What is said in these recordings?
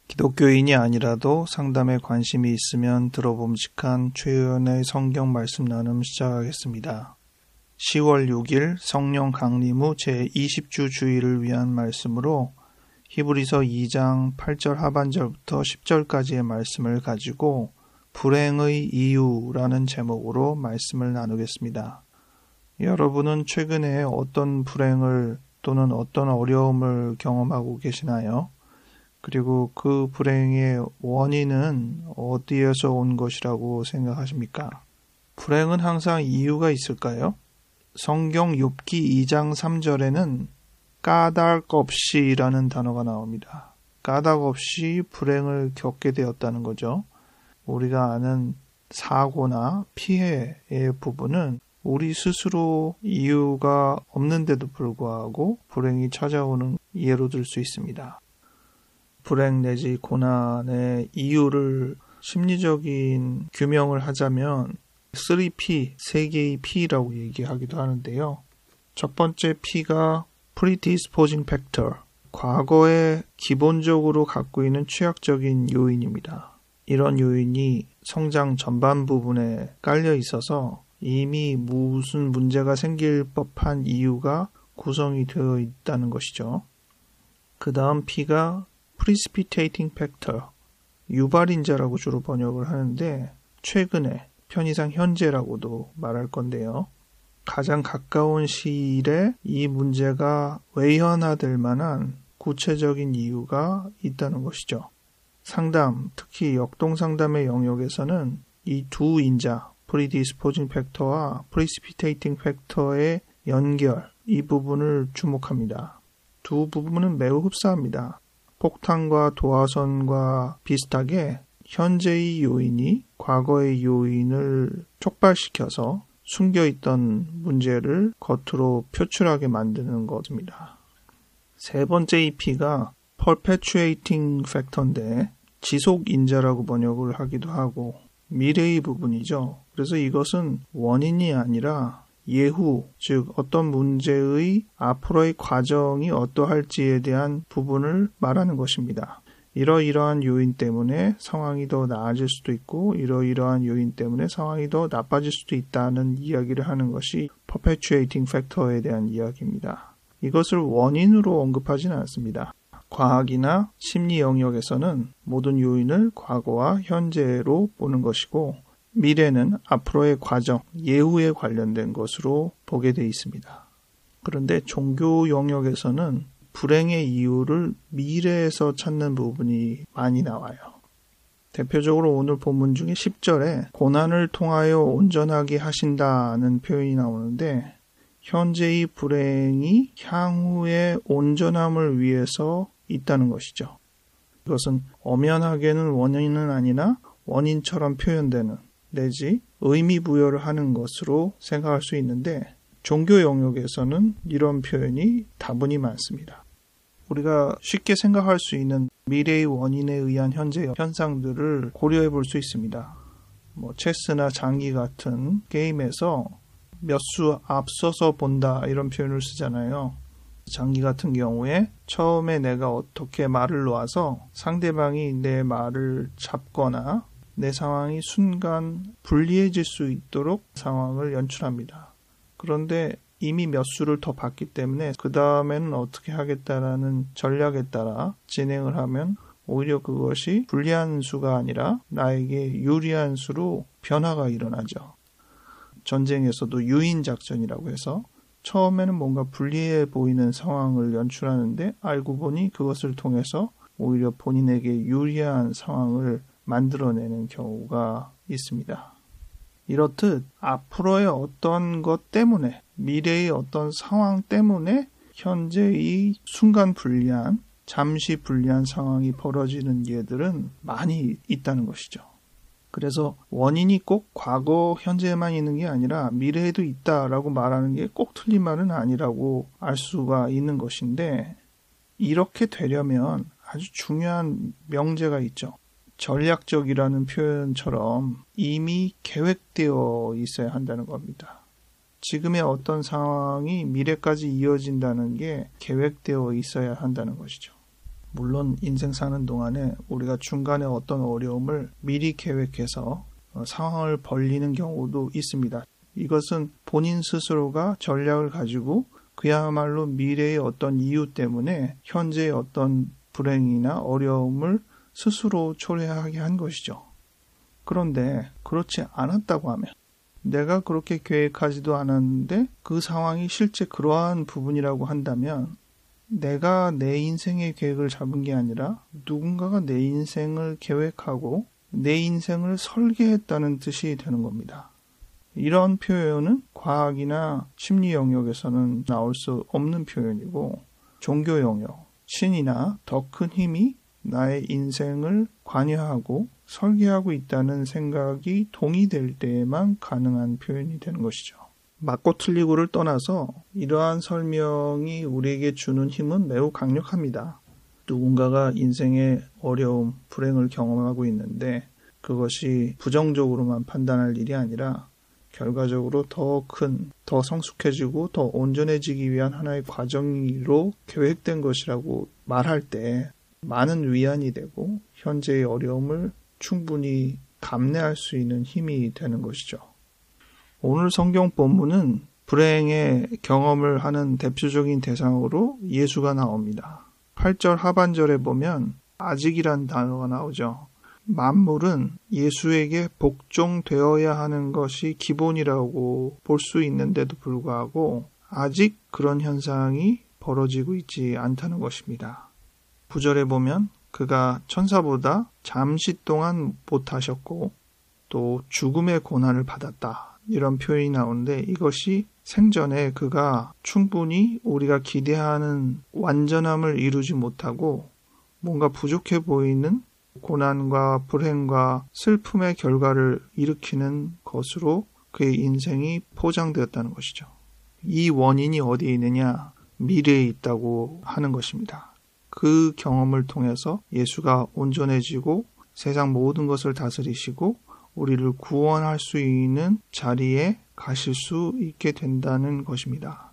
기독교인이 아니라도 상담에 관심이 있으면 들어봄직한 최유연의 성경 말씀 나눔 시작하겠습니다. 10월 6일 성령 강림 후 제20주 주일을 위한 말씀으로 히브리서 2장 8절 하반절부터 10절까지의 말씀을 가지고 불행의 이유라는 제목으로 말씀을 나누겠습니다. 여러분은 최근에 어떤 불행을 또는 어떤 어려움을 경험하고 계시나요? 그리고 그 불행의 원인은 어디에서 온 것이라고 생각하십니까? 불행은 항상 이유가 있을까요? 성경 욥기 2장 3절에는 까닭 없이라는 단어가 나옵니다. 까닭 없이 불행을 겪게 되었다는 거죠. 우리가 아는 사고나 피해의 부분은 우리 스스로 이유가 없는데도 불구하고 불행이 찾아오는 예로 들 수 있습니다. 불행 내지 고난의 이유를 심리적인 규명을 하자면 3P, 세 개의 P라고 얘기하기도 하는데요. 첫 번째 P가 Predisposing Factor, 과거에 기본적으로 갖고 있는 취약적인 요인입니다. 이런 요인이 성장 전반 부분에 깔려 있어서 이미 무슨 문제가 생길 법한 이유가 구성이 되어 있다는 것이죠. 그 다음 P가 Precipitating Factor, 유발인자라고 주로 번역을 하는데 최근에, 편의상 현재라고도 말할 건데요. 가장 가까운 시일에 이 문제가 외현화될 만한 구체적인 이유가 있다는 것이죠. 상담, 특히 역동상담의 영역에서는 이 두 인자, Predisposing Factor와 Precipitating Factor의 연결, 이 부분을 주목합니다. 두 부분은 매우 흡사합니다. 폭탄과 도화선과 비슷하게 현재의 요인이 과거의 요인을 촉발시켜서 숨겨있던 문제를 겉으로 표출하게 만드는 것입니다. 세 번째 이 P가 Perpetuating Factor인데 지속인자라고 번역을 하기도 하고 미래의 부분이죠. 그래서 이것은 원인이 아니라 예후, 즉 어떤 문제의 앞으로의 과정이 어떠할지에 대한 부분을 말하는 것입니다. 이러이러한 요인 때문에 상황이 더 나아질 수도 있고 이러이러한 요인 때문에 상황이 더 나빠질 수도 있다는 이야기를 하는 것이 Perpetuating Factor에 대한 이야기입니다. 이것을 원인으로 언급하지는 않습니다. 과학이나 심리 영역에서는 모든 요인을 과거와 현재로 보는 것이고 미래는 앞으로의 과정, 예후에 관련된 것으로 보게 되어 있습니다. 그런데 종교 영역에서는 불행의 이유를 미래에서 찾는 부분이 많이 나와요. 대표적으로 오늘 본문 중에 10절에 고난을 통하여 온전하게 하신다는 표현이 나오는데 현재의 불행이 향후의 온전함을 위해서 있다는 것이죠. 이것은 엄연하게는 원인은 아니나 원인처럼 표현되는 내지 의미 부여를 하는 것으로 생각할 수 있는데 종교 영역에서는 이런 표현이 다분히 많습니다. 우리가 쉽게 생각할 수 있는 미래의 원인에 의한 현재 현상들을 고려해 볼 수 있습니다. 체스나 장기 같은 게임에서 몇 수 앞서서 본다 이런 표현을 쓰잖아요. 장기 같은 경우에 처음에 내가 어떻게 말을 놓아서 상대방이 내 말을 잡거나 내 상황이 순간 불리해질 수 있도록 상황을 연출합니다. 그런데 이미 몇 수를 더 봤기 때문에 그 다음에는 어떻게 하겠다라는 전략에 따라 진행을 하면 오히려 그것이 불리한 수가 아니라 나에게 유리한 수로 변화가 일어나죠. 전쟁에서도 유인작전이라고 해서 처음에는 뭔가 불리해 보이는 상황을 연출하는데 알고 보니 그것을 통해서 오히려 본인에게 유리한 상황을 만들어내는 경우가 있습니다. 이렇듯 앞으로의 어떤 것 때문에 미래의 어떤 상황 때문에 현재의 순간 불리한 잠시 불리한 상황이 벌어지는 예들은 많이 있다는 것이죠. 그래서 원인이 꼭 과거 현재에만 있는 게 아니라 미래에도 있다라고 말하는 게 꼭 틀린 말은 아니라고 알 수가 있는 것인데 이렇게 되려면 아주 중요한 명제가 있죠. 전략적이라는 표현처럼 이미 계획되어 있어야 한다는 겁니다. 지금의 어떤 상황이 미래까지 이어진다는 게 계획되어 있어야 한다는 것이죠. 물론 인생 사는 동안에 우리가 중간에 어떤 어려움을 미리 계획해서 상황을 벌리는 경우도 있습니다. 이것은 본인 스스로가 전략을 가지고 그야말로 미래의 어떤 이유 때문에 현재의 어떤 불행이나 어려움을 스스로 초래하게 한 것이죠. 그런데 그렇지 않았다고 하면, 내가 그렇게 계획하지도 않았는데 그 상황이 실제 그러한 부분이라고 한다면, 내가 내 인생의 계획을 잡은 게 아니라 누군가가 내 인생을 계획하고 내 인생을 설계했다는 뜻이 되는 겁니다. 이런 표현은 과학이나 심리 영역에서는 나올 수 없는 표현이고, 종교 영역, 신이나 더 큰 힘이 나의 인생을 관여하고 설계하고 있다는 생각이 동의될 때에만 가능한 표현이 되는 것이죠. 맞고 틀리고를 떠나서 이러한 설명이 우리에게 주는 힘은 매우 강력합니다. 누군가가 인생의 어려움, 불행을 경험하고 있는데 그것이 부정적으로만 판단할 일이 아니라 결과적으로 더 큰, 더 성숙해지고 더 온전해지기 위한 하나의 과정으로 계획된 것이라고 말할 때 많은 위안이 되고 현재의 어려움을 충분히 감내할 수 있는 힘이 되는 것이죠. 오늘 성경 본문은 불행의 경험을 하는 대표적인 대상으로 예수가 나옵니다. 8절 하반절에 보면 아직이란 단어가 나오죠. 만물은 예수에게 복종되어야 하는 것이 기본이라고 볼 수 있는데도 불구하고 아직 그런 현상이 벌어지고 있지 않다는 것입니다. 9절에 보면 그가 천사보다 잠시 동안 못하셨고 또 죽음의 고난을 받았다. 이런 표현이 나오는데 이것이 생전에 그가 충분히 우리가 기대하는 완전함을 이루지 못하고 뭔가 부족해 보이는 고난과 불행과 슬픔의 결과를 일으키는 것으로 그의 인생이 포장되었다는 것이죠. 이 원인이 어디에 있느냐? 미래에 있다고 하는 것입니다. 그 경험을 통해서 예수가 온전해지고 세상 모든 것을 다스리시고 우리를 구원할 수 있는 자리에 가실 수 있게 된다는 것입니다.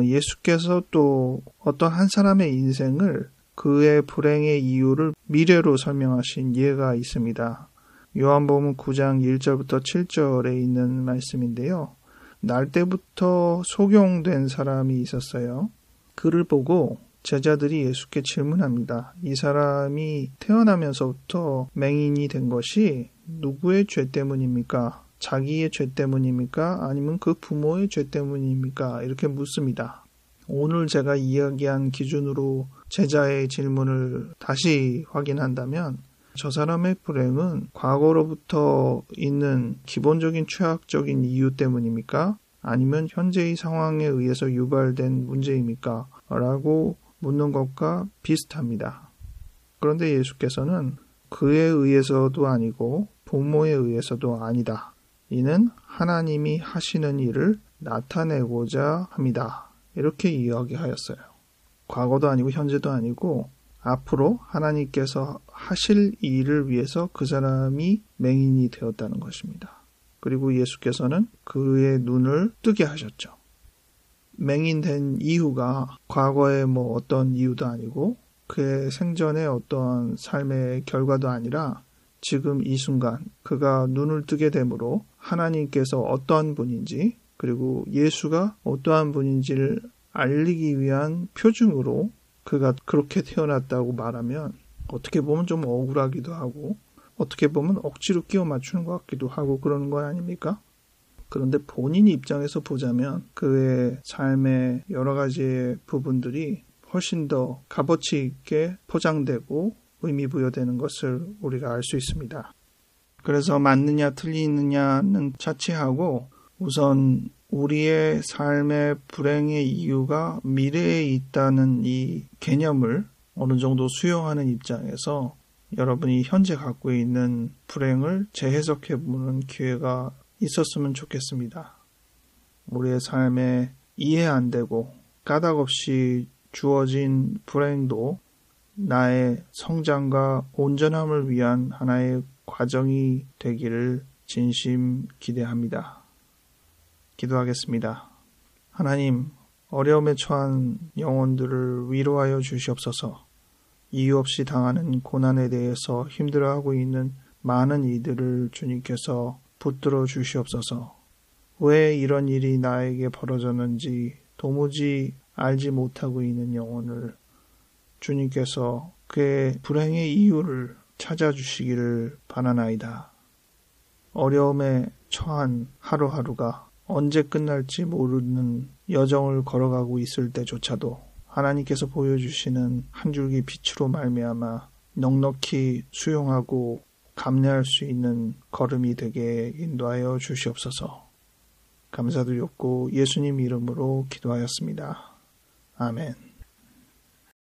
예수께서 또 어떤 한 사람의 인생을 그의 불행의 이유를 미래로 설명하신 예가 있습니다. 요한복음 9장 1절부터 7절에 있는 말씀인데요. 날 때부터 소경된 사람이 있었어요. 그를 보고 제자들이 예수께 질문합니다. 이 사람이 태어나면서부터 맹인이 된 것이 누구의 죄 때문입니까? 자기의 죄 때문입니까? 아니면 그 부모의 죄 때문입니까? 이렇게 묻습니다. 오늘 제가 이야기한 기준으로 제자의 질문을 다시 확인한다면 저 사람의 불행은 과거로부터 있는 기본적인 최악적인 이유 때문입니까? 아니면 현재의 상황에 의해서 유발된 문제입니까? 라고 묻는 것과 비슷합니다. 그런데 예수께서는 그에 의해서도 아니고 부모에 의해서도 아니다. 이는 하나님이 하시는 일을 나타내고자 합니다. 이렇게 이야기하였어요. 과거도 아니고 현재도 아니고 앞으로 하나님께서 하실 일을 위해서 그 사람이 맹인이 되었다는 것입니다. 그리고 예수께서는 그의 눈을 뜨게 하셨죠. 맹인된 이유가 과거의 어떤 이유도 아니고 그의 생전의 어떤 삶의 결과도 아니라 지금 이 순간 그가 눈을 뜨게 되므로 하나님께서 어떠한 분인지 그리고 예수가 어떠한 분인지를 알리기 위한 표징으로 그가 그렇게 태어났다고 말하면 어떻게 보면 좀 억울하기도 하고 어떻게 보면 억지로 끼워 맞추는 것 같기도 하고 그러는 거 아닙니까? 그런데 본인 입장에서 보자면 그의 삶의 여러 가지 부분들이 훨씬 더 값어치 있게 포장되고 의미 부여되는 것을 우리가 알 수 있습니다. 그래서 맞느냐 틀리느냐는 차치하고 우선 우리의 삶의 불행의 이유가 미래에 있다는 이 개념을 어느 정도 수용하는 입장에서 여러분이 현재 갖고 있는 불행을 재해석해보는 기회가 있었으면 좋겠습니다. 우리의 삶에 이해 안 되고 까닭 없이 주어진 불행도 나의 성장과 온전함을 위한 하나의 과정이 되기를 진심 기대합니다. 기도하겠습니다. 하나님, 어려움에 처한 영혼들을 위로하여 주시옵소서. 이유 없이 당하는 고난에 대해서 힘들어하고 있는 많은 이들을 주님께서 붙들어 주시옵소서. 왜 이런 일이 나에게 벌어졌는지 도무지 알지 못하고 있는 영혼을 주님께서 그의 불행의 이유를 찾아주시기를 바라나이다. 어려움에 처한 하루하루가 언제 끝날지 모르는 여정을 걸어가고 있을 때조차도 하나님께서 보여주시는 한 줄기 빛으로 말미암아 넉넉히 수용하고 감내할 수 있는 걸음이 되게 인도하여 주시옵소서. 감사드렸고 예수님 이름으로 기도하였습니다. 아멘.